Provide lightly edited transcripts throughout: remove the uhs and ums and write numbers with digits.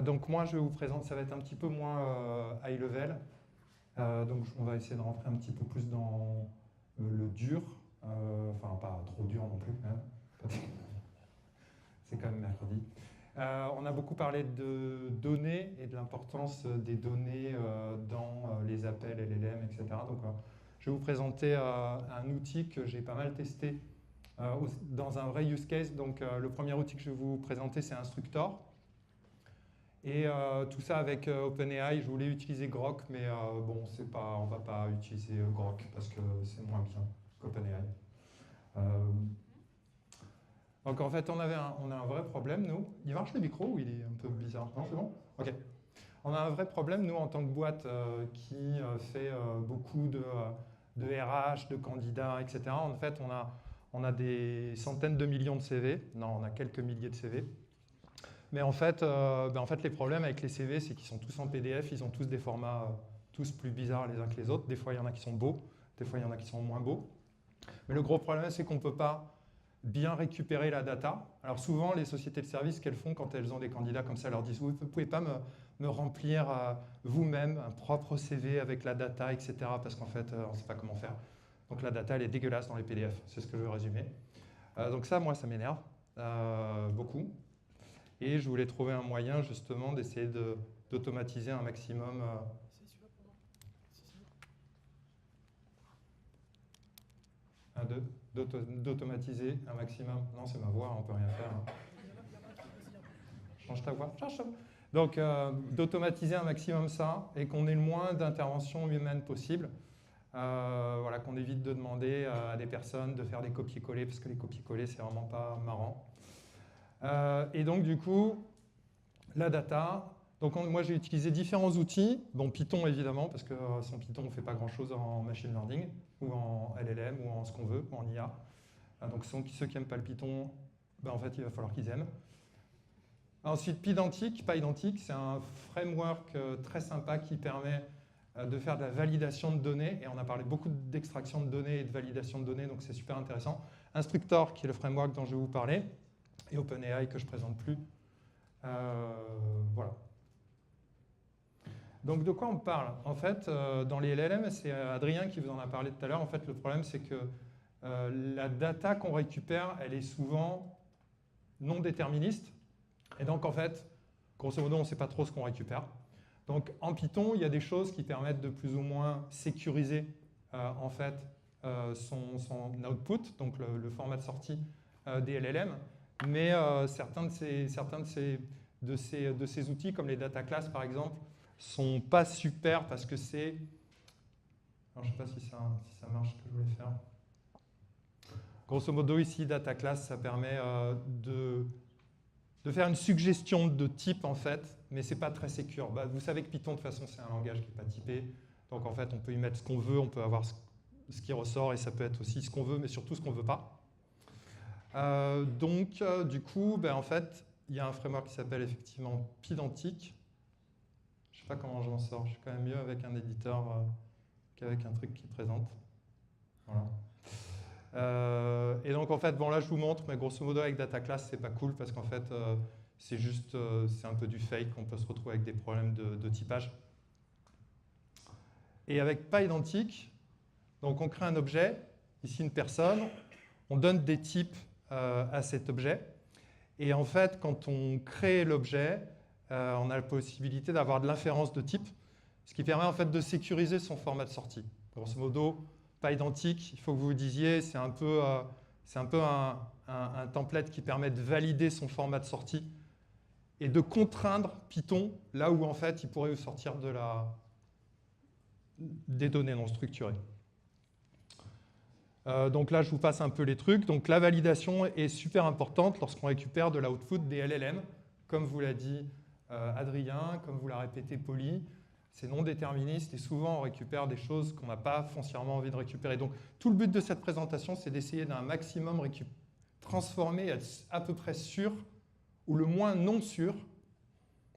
Donc moi, je vous présente, ça va être un petit peu moins high level. Donc on va essayer de rentrer un petit peu plus dans le dur. Enfin, pas trop dur non plus, quand même. C'est quand même mercredi. On a beaucoup parlé de données et de l'importance des données dans les appels LLM, etc. Donc je vais vous présenter un outil que j'ai pas mal testé dans un vrai use case. Donc le premier outil que je vais vous présenter, c'est Instructor. Et tout ça avec OpenAI. Je voulais utiliser Grok, mais bon, on ne va pas utiliser Grok parce que c'est moins bien qu'OpenAI. Donc en fait, on a un vrai problème, nous. Il marche le micro ou il est un peu bizarre? Non, c'est bon? Ok. On a un vrai problème, nous, en tant que boîte qui fait beaucoup de RH, de candidats, etc. En fait, on a des centaines de millions de CV. Non, on a quelques milliers de CV. Mais en fait, les problèmes avec les CV, c'est qu'ils sont tous en PDF, ils ont tous des formats tous plus bizarres les uns que les autres. Des fois, il y en a qui sont beaux, des fois, il y en a qui sont moins beaux. Mais le gros problème, c'est qu'on ne peut pas bien récupérer la data. Alors souvent, les sociétés de services, qu'elles font quand elles ont des candidats comme ça, elles leur disent, vous ne pouvez pas me remplir vous-même un propre CV avec la data, etc. Parce qu'en fait, on ne sait pas comment faire. Donc la data, elle est dégueulasse dans les PDF. C'est ce que je veux résumer. Donc ça, moi, ça m'énerve beaucoup. Et je voulais trouver un moyen justement d'essayer d'automatiser un maximum. D'automatiser un maximum. Non, c'est ma voix, on ne peut rien faire. Change ta voix. Change ta voix. Donc, d'automatiser un maximum ça et qu'on ait le moins d'intervention humaine possible. Voilà, qu'on évite de demander à des personnes de faire des copier-coller parce que les copier-coller, c'est vraiment pas marrant. Et donc, du coup, la data. Donc moi j'ai utilisé différents outils, dont Python évidemment, parce que sans Python on ne fait pas grand chose en machine learning, ou en LLM, ou en ce qu'on veut, ou en IA. Donc ceux qui n'aiment pas le Python, en fait il va falloir qu'ils aiment. Ensuite Pydantic, c'est un framework très sympa qui permet de faire de la validation de données, et on a parlé beaucoup d'extraction de données et de validation de données, donc c'est super intéressant. Instructor, qui est le framework dont je vais vous parler, et OpenAI que je ne présente plus. Voilà. Donc de quoi on parle? En fait, dans les LLM, c'est Adrien qui vous en a parlé tout à l'heure. En fait, le problème, c'est que la data qu'on récupère, elle est souvent non déterministe. Et donc, en fait, grosso modo, on ne sait pas trop ce qu'on récupère. Donc, en Python, il y a des choses qui permettent de plus ou moins sécuriser en fait, son output, donc le format de sortie des LLM. Mais certains de ces outils, comme les data classes par exemple, sont pas super parce que c'est... Alors, je ne sais pas si ça marche ce que je voulais faire. Grosso modo, ici, data class, ça permet de faire une suggestion de type, en fait, mais ce n'est pas très sécure. Vous savez que Python, de toute façon, c'est un langage qui n'est pas typé. Donc, en fait, on peut y mettre ce qu'on veut, on peut avoir ce qui ressort, et ça peut être aussi ce qu'on veut, mais surtout ce qu'on ne veut pas. Du coup, en fait, il y a un framework qui s'appelle effectivement Pydantic. Je ne sais pas comment je m'en sors. Je suis quand même mieux avec un éditeur qu'avec un truc qui présente. Voilà. Et donc, en fait, bon, là, je vous montre, mais grosso modo, avec data class, c'est pas cool parce qu'en fait, c'est juste, c'est un peu du fake. On peut se retrouver avec des problèmes de typage. Et avec Pydantic, donc on crée un objet, ici une personne, on donne des types à cet objet. Et en fait, quand on crée l'objet, on a la possibilité d'avoir de l'inférence de type, ce qui permet en fait de sécuriser son format de sortie. Grosso modo, Pydantic, il faut que vous vous disiez, c'est un peu un template qui permet de valider son format de sortie et de contraindre Python là où en fait il pourrait sortir des données non structurées. Donc là, je vous passe un peu les trucs. Donc la validation est super importante lorsqu'on récupère de l'output des LLM, comme vous l'a dit Adrien, comme vous l'a répété Polly. C'est non déterministe et souvent on récupère des choses qu'on n'a pas foncièrement envie de récupérer. Donc tout le but de cette présentation, c'est d'essayer d'un maximum transformer, être à peu près sûr, ou le moins non sûr,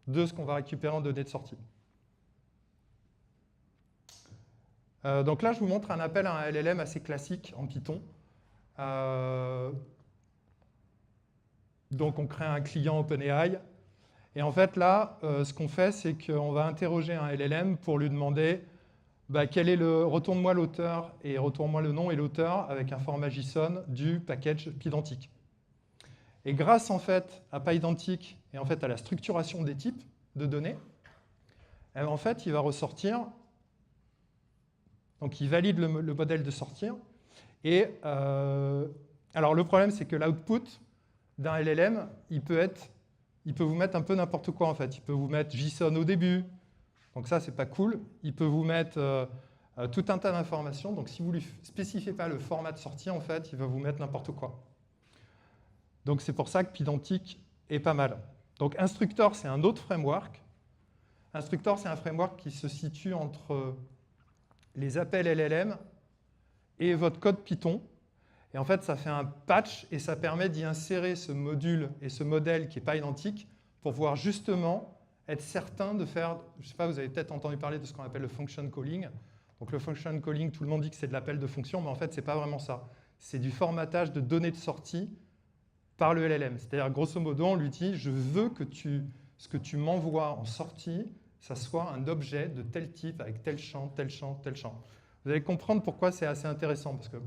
de ce qu'on va récupérer en données de sortie. Donc là, je vous montre un appel à un LLM assez classique en Python. Donc on crée un client OpenAI. Et en fait, là, ce qu'on fait, c'est qu'on va interroger un LLM pour lui demander quel est retourne-moi l'auteur et retourne-moi le nom et l'auteur avec un format JSON du package pydantique. Et grâce en fait à pydantic et en fait à la structuration des types de données, en fait, il va ressortir. Donc, il valide le modèle de sortir. Et alors, le problème, c'est que l'output d'un LLM, il peut vous mettre un peu n'importe quoi, en fait. Il peut vous mettre JSON au début. Donc, ça, c'est pas cool. Il peut vous mettre tout un tas d'informations. Donc, si vous ne lui spécifiez pas le format de sortie, en fait, il va vous mettre n'importe quoi. Donc, c'est pour ça que Pydantic est pas mal. Donc, Instructor, c'est un autre framework. Instructor, c'est un framework qui se situe entre les appels LLM et votre code Python. Et en fait, ça fait un patch et ça permet d'y insérer ce module et ce modèle qui n'est pas identique pour pouvoir justement être certain de faire, je ne sais pas, vous avez peut-être entendu parler de ce qu'on appelle le function calling. Donc le function calling, tout le monde dit que c'est de l'appel de fonction, mais en fait, ce n'est pas vraiment ça. C'est du formatage de données de sortie par le LLM. C'est-à-dire, grosso modo, on lui dit, je veux que ce que tu m'envoies en sortie, ça soit un objet de tel type, avec tel champ, tel champ, tel champ. Vous allez comprendre pourquoi c'est assez intéressant, parce que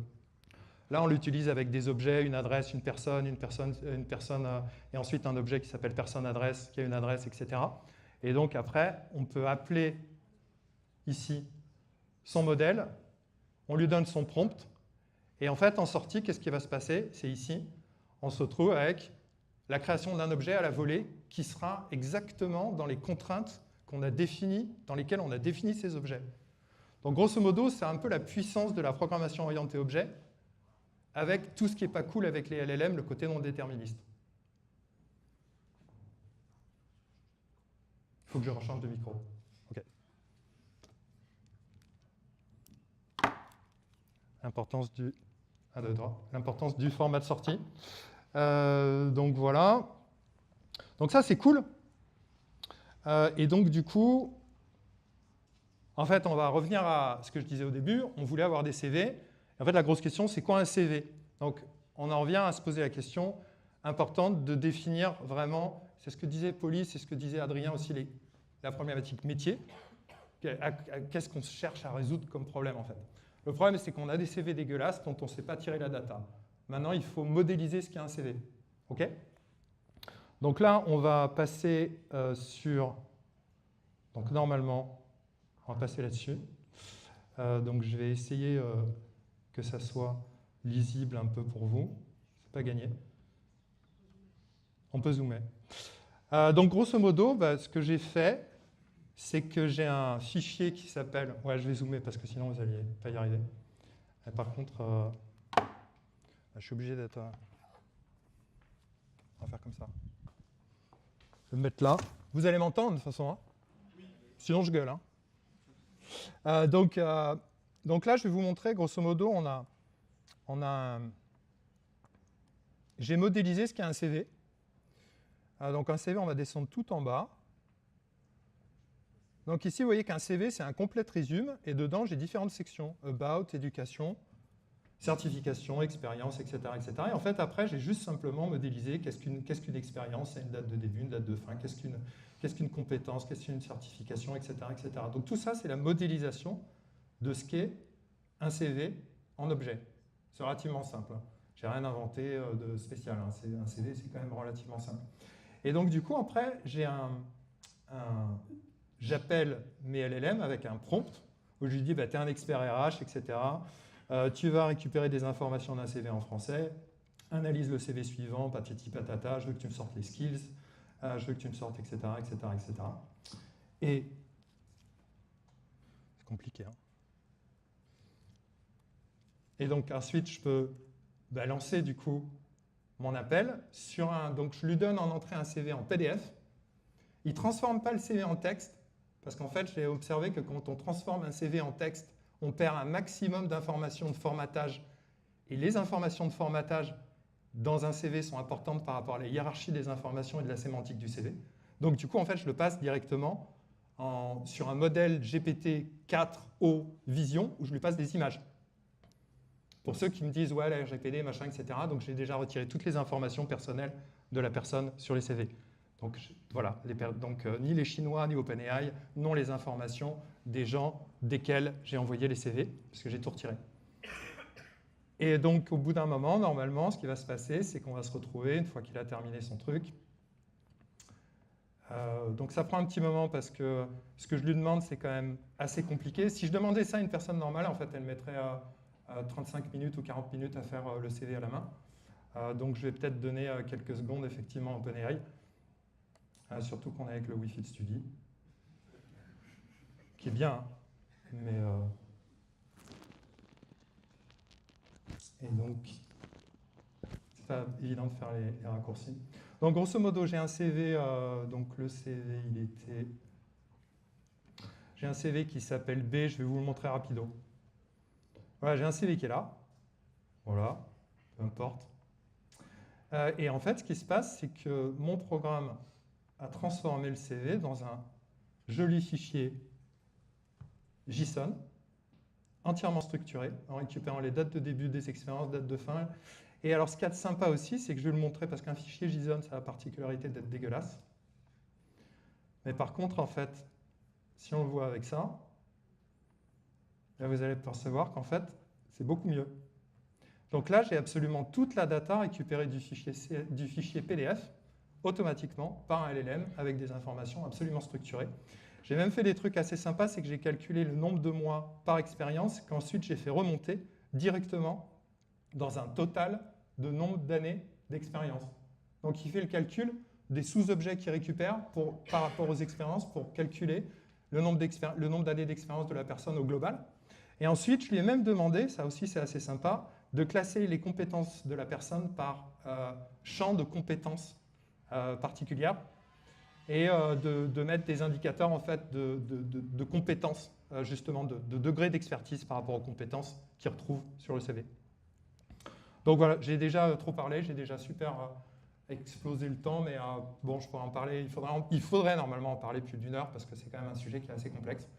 là, on l'utilise avec des objets, une adresse, une personne, et ensuite un objet qui s'appelle personne-adresse, qui a une adresse, etc. Et donc après, on peut appeler ici son modèle, on lui donne son prompt, et en fait, en sortie, qu'est-ce qui va se passer? C'est ici, on se retrouve avec la création d'un objet à la volée qui sera exactement dans les contraintes qu'on a définies, dans lesquelles on a défini ces objets. Donc grosso modo, c'est un peu la puissance de la programmation orientée objet, avec tout ce qui n'est pas cool avec les LLM, le côté non déterministe. Il faut que je rechange de micro. OK. L'importance du format de sortie. Donc voilà. Donc ça, c'est cool. Et donc du coup, en fait, on va revenir à ce que je disais au début. On voulait avoir des CV. En fait, la grosse question, c'est quoi un CV? Donc, on en revient à se poser la question importante de définir vraiment, c'est ce que disait Paulie, c'est ce que disait Adrien aussi, la problématique métier. Qu'est-ce qu'on cherche à résoudre comme problème, en fait? Le problème, c'est qu'on a des CV dégueulasses dont on ne sait pas tirer la data. Maintenant, il faut modéliser ce qu'est un CV. OK? Donc là, on va passer sur... Donc normalement, on va passer là-dessus. Donc je vais essayer... que ça soit lisible un peu pour vous. C'est pas gagné. On peut zoomer. Donc, grosso modo, ce que j'ai fait, c'est que j'ai un fichier qui s'appelle... Ouais, je vais zoomer parce que sinon, vous n'allez pas y arriver. Et par contre, je suis obligé d'être... On va faire comme ça. Je vais me mettre là. Vous allez m'entendre, de toute façon. Hein, sinon, je gueule. Hein. Donc là, je vais vous montrer, grosso modo, j'ai modélisé ce qu'est un CV. Donc un CV, on va descendre tout en bas. Donc ici, vous voyez qu'un CV, c'est un complete resume, et dedans, j'ai différentes sections. About, éducation, certification, expérience, etc., etc. Et en fait, après, j'ai juste simplement modélisé qu'est-ce qu'une expérience, c'est une date de début, une date de fin, qu'est-ce qu'une compétence, qu'est-ce qu'une certification, etc., etc. Donc tout ça, c'est la modélisation de ce qu'est un CV en objet. C'est relativement simple. Je n'ai rien inventé de spécial. Hein. Un CV, c'est quand même relativement simple. Et donc, du coup, après, j'appelle mes LLM avec un prompt où je lui dis, tu es un expert RH, etc. Tu vas récupérer des informations d'un CV en français, analyse le CV suivant, patati patata, je veux que tu me sortes les skills, je veux que tu me sortes, etc., etc., etc. Et c'est compliqué, hein. Et donc ensuite, je peux lancer du coup mon appel sur un... Donc je lui donne en entrée un CV en PDF. Il ne transforme pas le CV en texte, parce qu'en fait, j'ai observé que quand on transforme un CV en texte, on perd un maximum d'informations de formatage. Et les informations de formatage dans un CV sont importantes par rapport à la hiérarchie des informations et de la sémantique du CV. Donc du coup, en fait, je le passe directement sur un modèle GPT-4o Vision, où je lui passe des images. Pour ceux qui me disent, ouais, la RGPD, machin, etc. Donc, j'ai déjà retiré toutes les informations personnelles de la personne sur les CV. Donc voilà, ni les Chinois ni OpenAI n'ont les informations des gens desquels j'ai envoyé les CV, parce que j'ai tout retiré. Et donc au bout d'un moment, normalement, ce qui va se passer, c'est qu'on va se retrouver, une fois qu'il a terminé son truc. Donc ça prend un petit moment parce que ce que je lui demande, c'est quand même assez compliqué. Si je demandais ça à une personne normale, en fait, elle mettrait 35 minutes ou 40 minutes à faire le CV à la main. Donc je vais peut-être donner quelques secondes, effectivement, à OpenAI. Surtout qu'on est avec le Wi-Fi de Studi, qui est bien, hein, mais... Et donc, c'est pas évident de faire les raccourcis. Donc, grosso modo, j'ai un CV, donc le CV, j'ai un CV qui s'appelle B, je vais vous le montrer rapido. Voilà, j'ai un CV qui est là. Voilà, peu importe. Et en fait, ce qui se passe, c'est que mon programme a transformé le CV dans un joli fichier JSON, entièrement structuré, en récupérant les dates de début des expériences, dates de fin. Et alors, ce qu'il y a de sympa aussi, c'est que je vais le montrer parce qu'un fichier JSON, ça a la particularité d'être dégueulasse. Mais par contre, en fait, si on le voit avec ça, là, vous allez percevoir qu'en fait, c'est beaucoup mieux. Donc là, j'ai absolument toute la data récupérée du fichier PDF automatiquement par un LLM avec des informations absolument structurées. J'ai même fait des trucs assez sympas, c'est que j'ai calculé le nombre de mois par expérience qu'ensuite j'ai fait remonter directement dans un total de nombre d'années d'expérience. Donc il fait le calcul des sous-objets qu'il récupère par rapport aux expériences pour calculer le nombre d'années d'expérience de la personne au global. Et ensuite, je lui ai même demandé, ça aussi c'est assez sympa, de classer les compétences de la personne par champ de compétences particulières et de mettre des indicateurs en fait, de compétences, justement, de degré d'expertise par rapport aux compétences qu'il retrouve sur le CV. Donc voilà, j'ai déjà trop parlé, j'ai déjà super explosé le temps, mais bon, je pourrais en parler, il faudrait normalement en parler plus d'1 heure parce que c'est quand même un sujet qui est assez complexe.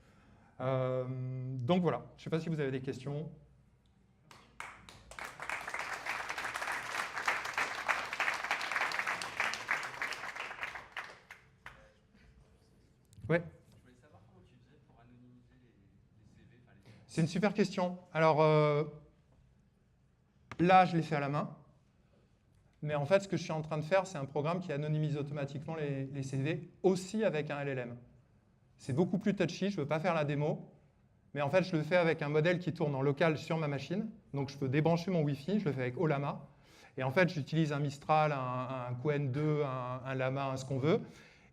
Donc voilà, je ne sais pas si vous avez des questions. Ouais. Je voulais savoir comment tu faisais pour anonymiser les CV. C'est une super question. Alors là, je l'ai fait à la main. Mais en fait, ce que je suis en train de faire, c'est un programme qui anonymise automatiquement les CV, aussi avec un LLM. C'est beaucoup plus touchy, je ne veux pas faire la démo. Mais en fait, je le fais avec un modèle qui tourne en local sur ma machine. Donc, je peux débrancher mon Wi-Fi, je le fais avec Ollama. Et en fait, j'utilise un Mistral, un Qwen 2, un Llama, ce qu'on veut.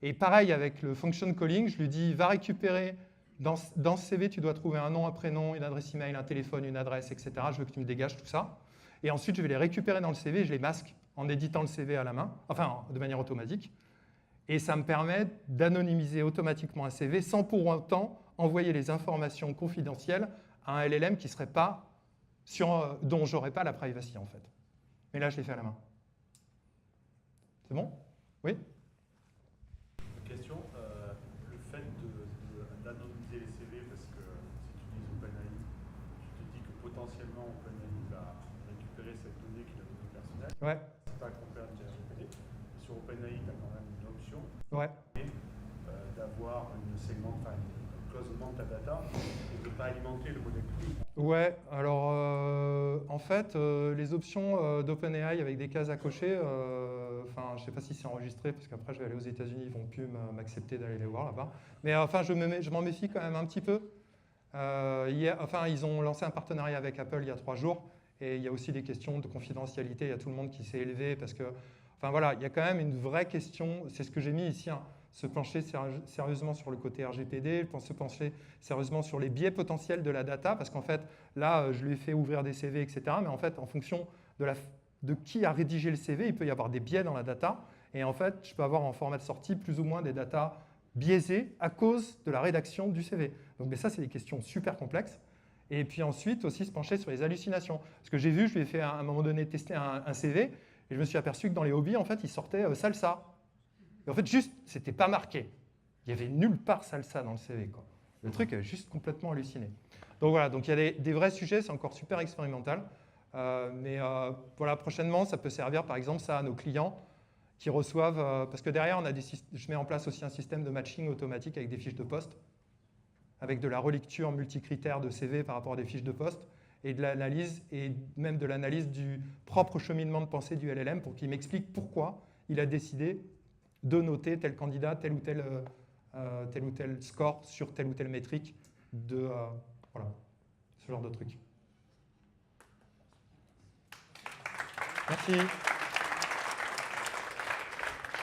Et pareil, avec le function calling, je lui dis, va récupérer, dans ce CV, tu dois trouver un nom, un prénom, une adresse email, un téléphone, une adresse, etc. Je veux que tu me dégages tout ça. Et ensuite, je vais les récupérer dans le CV, je les masque en éditant le CV à la main, enfin, de manière automatique. Et ça me permet d'anonymiser automatiquement un CV sans pour autant envoyer les informations confidentielles à un LLM qui serait pas dont je n'aurais pas la privacy, en fait. Mais là, je l'ai fait à la main. C'est bon? Oui? Question, le fait d'anonymiser les CV, parce que si tu utilises OpenAI, tu te dis que potentiellement OpenAI va récupérer cette donnée qui est la donnée personnelle. Ouais. C'est pas compare à ChatGPT. Sur OpenAI, tu as quand même une option d'avoir un cloisonnement de ta data et de ne pas alimenter le modèle public. Ouais, alors en fait, les options d'OpenAI avec des cases à cocher, je ne sais pas si c'est enregistré, parce qu'après je vais aller aux États-Unis, ils ne vont plus m'accepter d'aller les voir là-bas. Mais enfin, je m'en méfie quand même un petit peu. Ils ont lancé un partenariat avec Apple il y a 3 jours, et il y a aussi des questions de confidentialité, il y a tout le monde qui s'est élevé, parce que, enfin voilà, il y a quand même une vraie question, c'est ce que j'ai mis ici, hein, se pencher sérieusement sur le côté RGPD, se pencher sérieusement sur les biais potentiels de la data, parce qu'en fait, là, je lui ai fait ouvrir des CV, etc. Mais en fait, en fonction de qui a rédigé le CV, il peut y avoir des biais dans la data. Et en fait, je peux avoir en format de sortie plus ou moins des datas biaisées à cause de la rédaction du CV. Donc mais ça, c'est des questions super complexes. Et puis ensuite, aussi se pencher sur les hallucinations. Parce que j'ai vu, je lui ai fait à un moment donné tester un CV, et je me suis aperçu que dans les hobbies, en fait, il sortait salsa. Et en fait, juste, c'était pas marqué. Il n'y avait nulle part salsa dans le CV, quoi. Le truc est juste complètement halluciné. Donc voilà, donc il y a des vrais sujets, c'est encore super expérimental. Mais voilà, prochainement, ça peut servir, par exemple, ça à nos clients. qui reçoivent, parce que derrière, je mets en place aussi un système de matching automatique avec des fiches de poste, avec de la relecture multicritère de CV par rapport à des fiches de poste, et de l'analyse, et même de l'analyse du propre cheminement de pensée du LLM pour qu'il m'explique pourquoi il a décidé de noter tel candidat, tel ou tel score sur telle ou telle métrique, voilà, ce genre de truc. Merci.